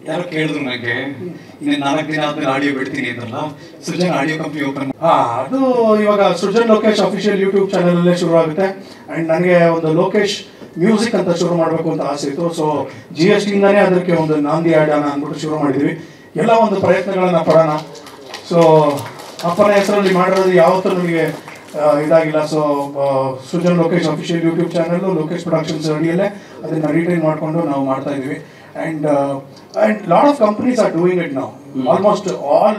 ಯಾರೋ ಕೇಳಿದ್ರು ನನಗೆ ಇನ್ನು 4 ದಿನ ಆದ್ಮೇಲೆ ಆಡಿಯೋ ಬಿಡ್ತೀನಿ ಅಂತಲ್ಲ, ಸೃಜನ್ ಆಡಿಯೋ ಕಂಪ್ನಿ ಓಪನ್. ಅದು ಇವಾಗ ಸೃಜನ್ ಲೋಕೇಶ್ ಅಫಿಷಿಯಲ್ ಯೂಟ್ಯೂಬ್ ಚಾನಲಲ್ಲೇ ಶುರು ಆಗುತ್ತೆ. ಆ್ಯಂಡ್ ನನಗೆ ಒಂದು ಲೋಕೇಶ್ ಮ್ಯೂಸಿಕ್ ಅಂತ ಶುರು ಮಾಡಬೇಕು ಅಂತ ಆಸೆ ಇತ್ತು. ಸೊ GST ಇಂದಾನೇ ಅದಕ್ಕೆ ಒಂದು ನಾಂದಿ ಆಡೋಣ ಅಂದ್ಬಿಟ್ಟು ಶುರು ಮಾಡಿದ್ವಿ. ಎಲ್ಲ ಒಂದು ಪ್ರಯತ್ನಗಳನ್ನು ಪಡೋಣ. ಸೊ ಅಪ್ಪನ ಹೆಸರಲ್ಲಿ ಮಾಡಿರೋದು ಯಾವತ್ತೂ ನನಗೆ ಇದಾಗಿಲ್ಲ. So Srujan Lokesh official YouTube channel Lokesh productions ಅಡಿಯಲ್ಲೇ ಅದನ್ನು ರಿಟೈನ್ ಮಾಡಿಕೊಂಡು ನಾವು ಮಾಡ್ತಾ ಇದ್ವಿ. And lot of companies are doing it now. Almost all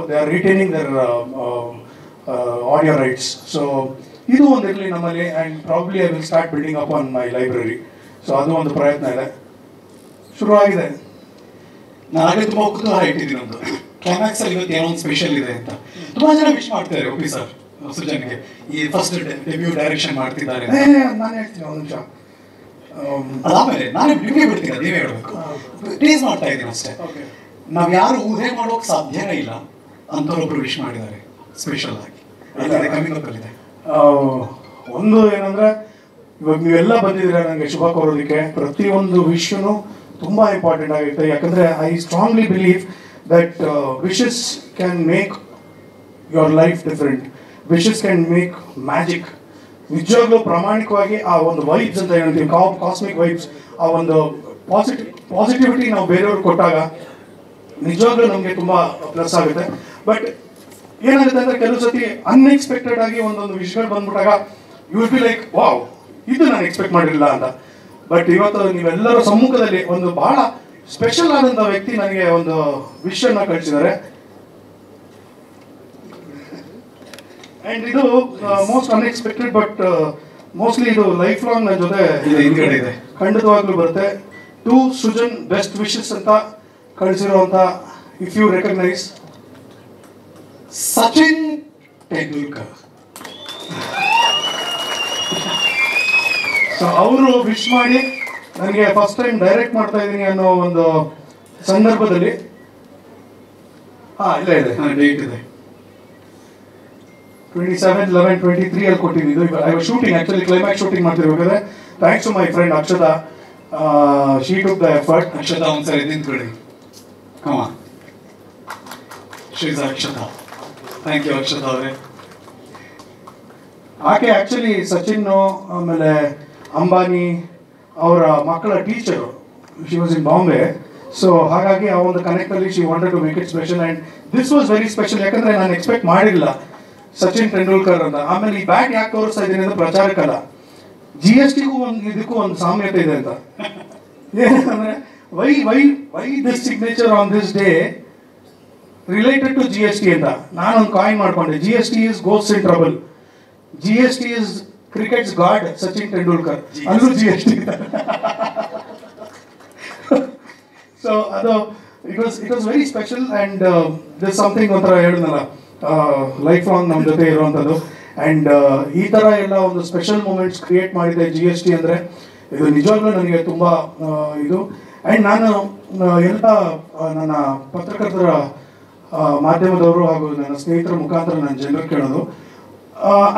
they are retaining their audio rights. So idu ondu irli nammali, and probably I will start building up on my library. So adu ondu prayatna ide, shuru agide. ನನಗೆ ತುಂಬಾ ಕುತೂಹಲ ಇಟ್ಟಿದ್ದೀನಿ. ಒಂದು climax ಅಲ್ಲಿ ಇವತ್ತು ಏನೋ ಒಂದು special ಇದೆ ಅಂತ ತುಂಬಾ ಜನ ವಿಶ್ ಮಾಡ್ತಾರೆ. ಒಪ್ಪಿ ಸರ್, ಸೃಜನ್ಗೆ ಈ ಫಸ್ಟ್ ಡೆಬ್ಯೂ ಡೈರೆಕ್ಷನ್ ಮಾಡ್ತಿದ್ದಾರೆ. ನಾನು ಹೇಳ್ತೀನಿ ಒಂದು ನಿಮಿಷ, ಅದಾದ್ಮೇಲೆ ನಾನು ನಿಮಗೆ ಬಿಡ್ತೀನಿ, ನೀವೇ ಹೇಳಬೇಕು. ಟೀಸ್ ಮಾಡ್ತಾ ಇದ್ದೀನಿ ಅಷ್ಟೇ. ನಾವು ಯಾರು ಊಹೆ ಮಾಡೋಕೆ ಸಾಧ್ಯನೇ ಇಲ್ಲ ಅಂತವ್ರೊಬ್ರು ವಿಶ್ ಮಾಡಿದ್ದಾರೆ ಸ್ಪೆಷಲ್ ಆಗಿ. ಕಮಿಂಗ್ ಅಪ್ ಅಲ್ಲಿದೆ. ಒಂದು ಏನಂದ್ರೆ, ಇವಾಗ ನೀವೆಲ್ಲ ಬಂದಿದ್ದೀರಾ ನನಗೆ ಶುಭ ಕೋರೋದಕ್ಕೆ. ಪ್ರತಿಯೊಂದು ವಿಶ್ನು ತುಂಬ ಇಂಪಾರ್ಟೆಂಟ್ ಆಗುತ್ತೆ. ಯಾಕಂದರೆ I strongly believe that wishes can make your life different. Wishes can make magic. ನಿಜವಾಗ್ಲೂ ಪ್ರಾಮಾಣಿಕವಾಗಿ ಆ ಒಂದು ವೈಬ್ಸ್ ಅಂತ ಹೇಳ್ತೀವಿ, ಕಾಸ್ಮಿಕ್ ವೈಬ್ಸ್, ಆ ಒಂದು ಪಾಸಿಟಿವಿಟಿ ನಾವು ಬೇರೆಯವ್ರಿಗೆ ಕೊಟ್ಟಾಗ ನಿಜವಾಗ್ಲೂ ನಮಗೆ ತುಂಬ ಪ್ಲಸ್ ಆಗುತ್ತೆ. ಬಟ್ ಏನಾಗುತ್ತೆ ಅಂದರೆ, ಕೆಲವು ಸತಿ ಅನ್ಎಕ್ಸ್ಪೆಕ್ಟೆಡ್ ಆಗಿ ಒಂದೊಂದು ವಿಷಯಗಳು ಬಂದ್ಬಿಟ್ಟಾಗ you will be like, wow, ಇದು ನಾನು ಎಕ್ಸ್ಪೆಕ್ಟ್ ಮಾಡಿರಲಿಲ್ಲ ಅಂತ. ಬಟ್ ಇವತ್ತು ನೀವೆಲ್ಲರ ಸಮ್ಮುಖದಲ್ಲಿ ಒಂದು ಬಹಳ ಸ್ಪೆಷಲ್ ಆದಂಥ ವ್ಯಕ್ತಿ ನನಗೆ ಒಂದು ವಿಷಯನ ಕಳಿಸಿದ್ದಾರೆ. ಆ್ಯಂಡ್ ಇದು ಮೋಸ್ಟ್ ಅನ್ಎಕ್ಸ್ಪೆಕ್ಟೆಡ್, ಬಟ್ ಮೋಸ್ಟ್ಲಿ ಇದು ಲೈಫ್ ಲಾಂಗ್ ನನ್ನ ಜೊತೆ ಇದೆ, ಖಂಡಿತವಾಗ್ಲೂ ಬರುತ್ತೆ. ಟು ಸೃಜನ್ ಬೆಸ್ಟ್ ವಿಶಸ್ ಅಂತ ಕಳಿಸಿರುವಂಥ, if you recognise, Sachin Tendulkar. So ಅವರು ವಿಶ್ ಮಾಡಿ ನನಗೆ ಫಸ್ಟ್ ಟೈಮ್ ಡೈರೆಕ್ಟ್ ಮಾಡ್ತಾ ಇದ್ದೀನಿ ಅನ್ನೋ ಒಂದು ಸಂದರ್ಭದಲ್ಲಿ, ಇಲ್ಲ ಇದೆ, ಡೇಟ್ ಇದೆ, 27/11/23 ಅಲ್ಲಿ ಕೊಟ್ಟಿದ್ದು. I was shooting, actually climax shooting ಮಾಡ್ತಿರ್ಬೇಕಾದ್ರೆ, thanks to my friend Akshata, she took the effort. Akshata ಒಂದ್ಸರಿ ನಿಂತ್ಕೊಳ್ಳಿ. ಕಮ ಶ್ರೀ ಅಕ್ಷತಾ, ಥ್ಯಾಂಕ್ ಯು ಅಕ್ಷತಾ ಅವರೇ. ಆಕೆ ಆಕ್ಚುಲಿ ಸಚಿನ್ ಆಮೇಲೆ ಅಂಬಾನಿ ಅವರ ಮಕ್ಕಳ teacher. She was in Bombay. So ಹಾಗಾಗಿ ಆ ಒಂದು ಕನೆಕ್ಟಲ್ಲಿ she wanted to make it special. And this was very special, ಯಾಕಂದರೆ ನಾನು ಎಕ್ಸ್ಪೆಕ್ಟ್ ಮಾಡಿರಲಿಲ್ಲ ಸಚಿನ್ ತೆಂಡೂಲ್ಕರ್ ಅಂತ. ಆಮೇಲೆ ಈ ಬ್ಯಾಟ್ ಯಾಕೆ ತೋರಿಸ್ತಾ ಇದ್ದೀನಿ ಅಂದರೆ, ಪ್ರಚಾರಕ್ಕಲ್ಲ, GSTಗೂ ಒಂದು ಇದಕ್ಕೂ ಒಂದು ಸಾಮ್ಯತೆ ಇದೆ ಅಂತ. ಏನಂದರೆ, why this signature on this day related to GST ಅಂತ ನಾನೊಂದು ಕಾಯಿನ್ ಮಾಡ್ಕೊಂಡೆ. GST is ghost in trouble, GST is cricket's god Sachin Tendulkar, ಅಲ್ಲೂ GST. ಸೊ ಅದು it was very special. And this something ಒಂಥರ ಹೇಳಿದ್ನಲ್ಲ, ಲೈಫ್ ಲಾಂಗ್ ನಮ್ಮ ಜೊತೆ ಇರುವಂಥದ್ದು. ಆ್ಯಂಡ್ ಈ ಥರ ಎಲ್ಲ ಒಂದು ಸ್ಪೆಷಲ್ ಮೂಮೆಂಟ್ಸ್ ಕ್ರಿಯೇಟ್ ಮಾಡಿದೆ GST ಅಂದರೆ, ಇದು ನಿಜವಾಗ್ಲೂ ನನಗೆ ತುಂಬ ಇದು. ಆ್ಯಂಡ್ ನಾನು ಎಲ್ಲ ನನ್ನ ಪತ್ರಕರ್ತರ ಮಾಧ್ಯಮದವರು ಹಾಗೂ ನನ್ನ ಸ್ನೇಹಿತರ ಮುಖಾಂತರ ನನ್ನ ಜನರು ಕೇಳೋದು,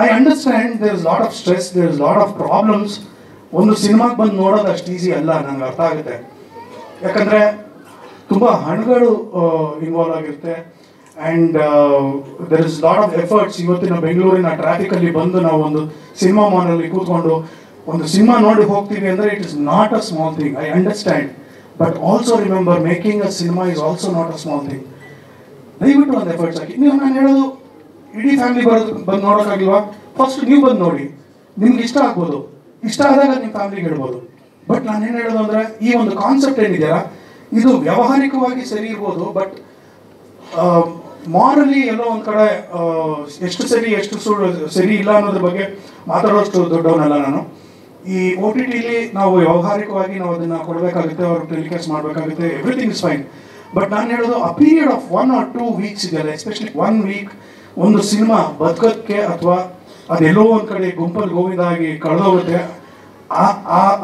I understand there is lot of stress, there is lot of problems. ಒಂದು ಸಿನಿಮಾಗೆ ಬಂದು ನೋಡೋದು ಅಷ್ಟು ಈಸಿ ಅಲ್ಲ, ನನಗೆ ಅರ್ಥ ಆಗುತ್ತೆ. ಯಾಕಂದರೆ ತುಂಬ ಹಣಗಳು ಇನ್ವಾಲ್ವ್ ಆಗಿರುತ್ತೆ. And there is lot of efforts. ಇವತ್ತಿನ ಬೆಂಗಳೂರಿನ ಟ್ರಾಫಿಕಲ್ಲಿ ಬಂದು ನಾವು ಒಂದು ಸಿನಿಮಾ ಮಾಲ್ನಲ್ಲಿ ಕೂತ್ಕೊಂಡು ಒಂದು ಸಿನಿಮಾ ನೋಡಿ ಹೋಗ್ತೀವಿ ಅಂದರೆ, it is not a small thing. I understand, but also remember, making a cinema is also not a small thing. ದಯವಿಟ್ಟು ಒಂದು ಎಫರ್ಟ್ಸ್ ಹಾಕಿ. ನೀವು, ನಾನು ಹೇಳೋದು, ಇಡೀ ಫ್ಯಾಮಿಲಿ ಬಂದು ನೋಡೋಕ್ಕಾಗಿಲ್ವಾ? ಫಸ್ಟ್ ನೀವು ಬಂದು ನೋಡಿ, ನಿಮ್ಗೆ ಇಷ್ಟ ಆಗ್ಬೋದು. ಇಷ್ಟ ಆದಾಗ ನಿಮ್ಮ ಫ್ಯಾಮಿಲಿಗೆ ಹೇಳ್ಬೋದು. ಬಟ್ ನಾನೇನು ಹೇಳೋದು ಅಂದರೆ, ಈ ಒಂದು ಕಾನ್ಸೆಪ್ಟ್ ಏನಿದೆಯಲ್ಲ, ಇದು ವ್ಯಾವಹಾರಿಕವಾಗಿ ಸರಿ ಇರ್ಬೋದು, ಬಟ್ ಮಾರಲಿ ಎಲ್ಲೋ ಒಂದು ಕಡೆ ಎಷ್ಟು ಸರಿ ಎಷ್ಟು ಸರಿ ಇಲ್ಲ ಅನ್ನೋದ್ರ ಬಗ್ಗೆ ಮಾತಾಡೋಷ್ಟು ದೊಡ್ಡವನಲ್ಲ ನಾನು. ಈ OTTಲಿ ನಾವು ವ್ಯಾವಹಾರಿಕವಾಗಿ ನಾವು ಅದನ್ನು ಕೊಡಬೇಕಾಗುತ್ತೆ, ಅವ್ರಿಗೆ ಟೆಲಿಕಾಸ್ಟ್ ಮಾಡಬೇಕಾಗುತ್ತೆ, ಎವ್ರಿಥಿಂಗ್ ಇಸ್ ಫೈನ್. ಬಟ್ ನಾನು ಹೇಳೋದು, ಆ ಪೀರಿಯಡ್ ಆಫ್ 1 or 2 weeks ಇದೆಯಲ್ಲ, ಎಸ್ಪೆಷಲಿ 1 week ಒಂದು ಸಿನಿಮಾ ಬದುಕೋಕ್ಕೆ, ಅಥವಾ ಅದೆಲ್ಲೋ ಒಂದು ಕಡೆ ಗುಂಪಲ್ಲಿ ಗೋವಿಂದ ಆಗಿ ಕಳೆದೋಗುತ್ತೆ,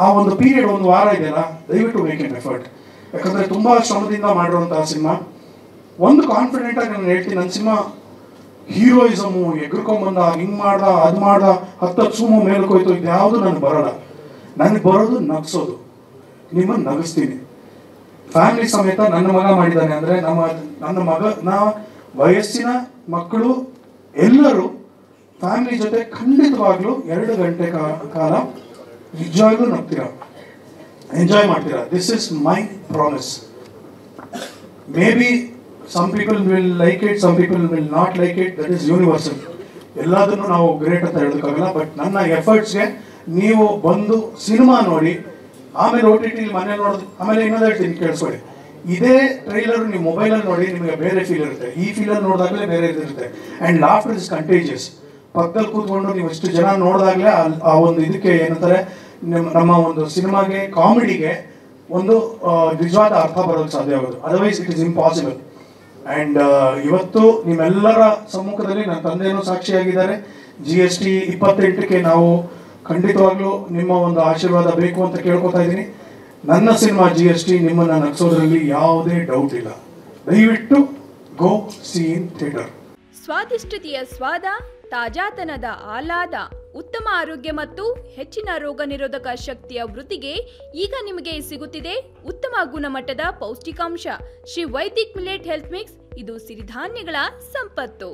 ಆ ಒಂದು ಪೀರಿಯಡ್, ಒಂದು ವಾರ ಇದೆಯಲ್ಲ, ದಯವಿಟ್ಟು ಮೇಕ್ ಇಟ್ ಎಫರ್ಟ್. ಯಾಕಂದರೆ ತುಂಬ ಶ್ರಮದಿಂದ ಮಾಡಿರುವಂಥ ಸಿನಿಮಾ. ಒಂದು ಕಾನ್ಫಿಡೆಂಟಾಗಿ ನಾನು ಹೇಳ್ತೀನಿ, ನನ್ನ ಸಿನಿಮಾ ಹೀರೋಯಿಸಮು ಎಗ್ರಿಕೊಂಬಂದ, ಹಿಂಗೆ ಮಾಡ್ದ, ಅದು ಮಾಡ್ದ, 10 ಸುಮೋ ಮೇಲಕ್ಕೆ ಹೋಯ್ತು, ಇದು ಯಾವುದು ನನಗೆ ಬರೋಲ್ಲ. ನನಗೆ ಬರೋದು ನಗಿಸೋದು. ನಿಮ್ಮನ್ನು ನಗಿಸ್ತೀನಿ. ಫ್ಯಾಮಿಲಿ ಸಮೇತ ನನ್ನ ಮಗ ಮಾಡಿದ್ದಾನೆ ಅಂದರೆ ನನ್ನ ಮಗನ ವಯಸ್ಸಿನ ಮಕ್ಕಳು ಎಲ್ಲರೂ ಫ್ಯಾಮಿಲಿ ಜೊತೆ ಖಂಡಿತವಾಗ್ಲೂ 2 ಗಂಟೆ ಕಾಲ ನಿಜವಾಗ್ಲೂ ನಗ್ತೀರಾ, ಎಂಜಾಯ್ ಮಾಡ್ತೀರಾ. This is my promise. Maybe some people will like it, some people will not like it, that is universal. ಎಲ್ಲದನ್ನು ನಾವು ಗ್ರೇಟ್ ಅಂತ ಹೇಳೋದಕ್ಕಾಗಲ್ಲ. ಬಟ್ ನನ್ನ ಎಫರ್ಟ್ಸ್ಗೆ ನೀವು ಬಂದು ಸಿನಿಮಾ ನೋಡಿ, ಆಮೇಲೆ OTT ಮನೆ ನೋಡೋದು. ಆಮೇಲೆ ಇನ್ನೊಂದು ಹೇಳ್ತೀನಿ ಕೇಳಿಸ್ಕೊಳ್ಳಿ, ಇದೇ ಟ್ರೈಲರ್ ನೀವು ಮೊಬೈಲಲ್ಲಿ ನೋಡಿ, ನಿಮಗೆ ಬೇರೆ ಫೀಲ್ ಇರುತ್ತೆ. ಈ ಫೀಲಲ್ಲಿ ನೋಡಿದಾಗಲೇ ಬೇರೆ ಇದಿರುತ್ತೆ. And laughter is contagious. ಪಕ್ಕದಲ್ಲಿ ಕೂತ್ಕೊಂಡು ನೀವು ಇಷ್ಟು ಜನ ನೋಡಿದಾಗಲೇ ಆ ಒಂದು ಇದಕ್ಕೆ ಏನಂತಾರೆ, ನಮ್ಮ ಒಂದು ಸಿನಿಮಾಗೆ, ಕಾಮಿಡಿಗೆ ಒಂದು ನಿಜವಾದ ಅರ್ಥ ಬರೋಕ್ಕೆ ಸಾಧ್ಯ ಆಗೋದು. Otherwise it is impossible. And ಇವತ್ತು ನಿಮ್ಮೆಲ್ಲರ ಸಮ್ಮುಖದಲ್ಲಿ ನನ್ನ ತಂದೆಯೂ ಸಾಕ್ಷಿಯಾಗಿದ್ದಾರೆ. GST 28ಕ್ಕೆ ನಾವು ಖಂಡಿತವಾಗ್ಲೂ ನಿಮ್ಮ ಒಂದು ಆಶೀರ್ವಾದ ಬೇಕು ಅಂತ ಕೇಳ್ಕೊತಾ ಇದ್ದೀನಿ. ನನ್ನ ಸಿನಿಮಾ GST ನಿಮ್ಮನ್ನು ನಗಿಸೋದ್ರಲ್ಲಿ ಯಾವುದೇ ಡೌಟ್ ಇಲ್ಲ. ದಯವಿಟ್ಟು ಗೋ ಸಿ ಇನ್ ಥಿಯೇಟರ್. ಸ್ವಾದಿಷ್ಟತೆಯ ಸ್ವಾದ, ತಾಜಾತನದ ಆಹ್ಲಾದ, ಉತ್ತಮ ಆರೋಗ್ಯ ಮತ್ತು ಹೆಚ್ಚಿನ ರೋಗ ನಿರೋಧಕ ಶಕ್ತಿಯ ವೃದ್ಧಿಗೆ ಈಗ ನಿಮಗೆ ಸಿಗುತ್ತಿದೆ ಉತ್ತಮ ಗುಣಮಟ್ಟದ ಪೌಷ್ಟಿಕಾಂಶ. Shri Vaidik millet health mix. ಇದು ಸಿರಿಧಾನ್ಯಗಳ ಸಂಪತ್ತು.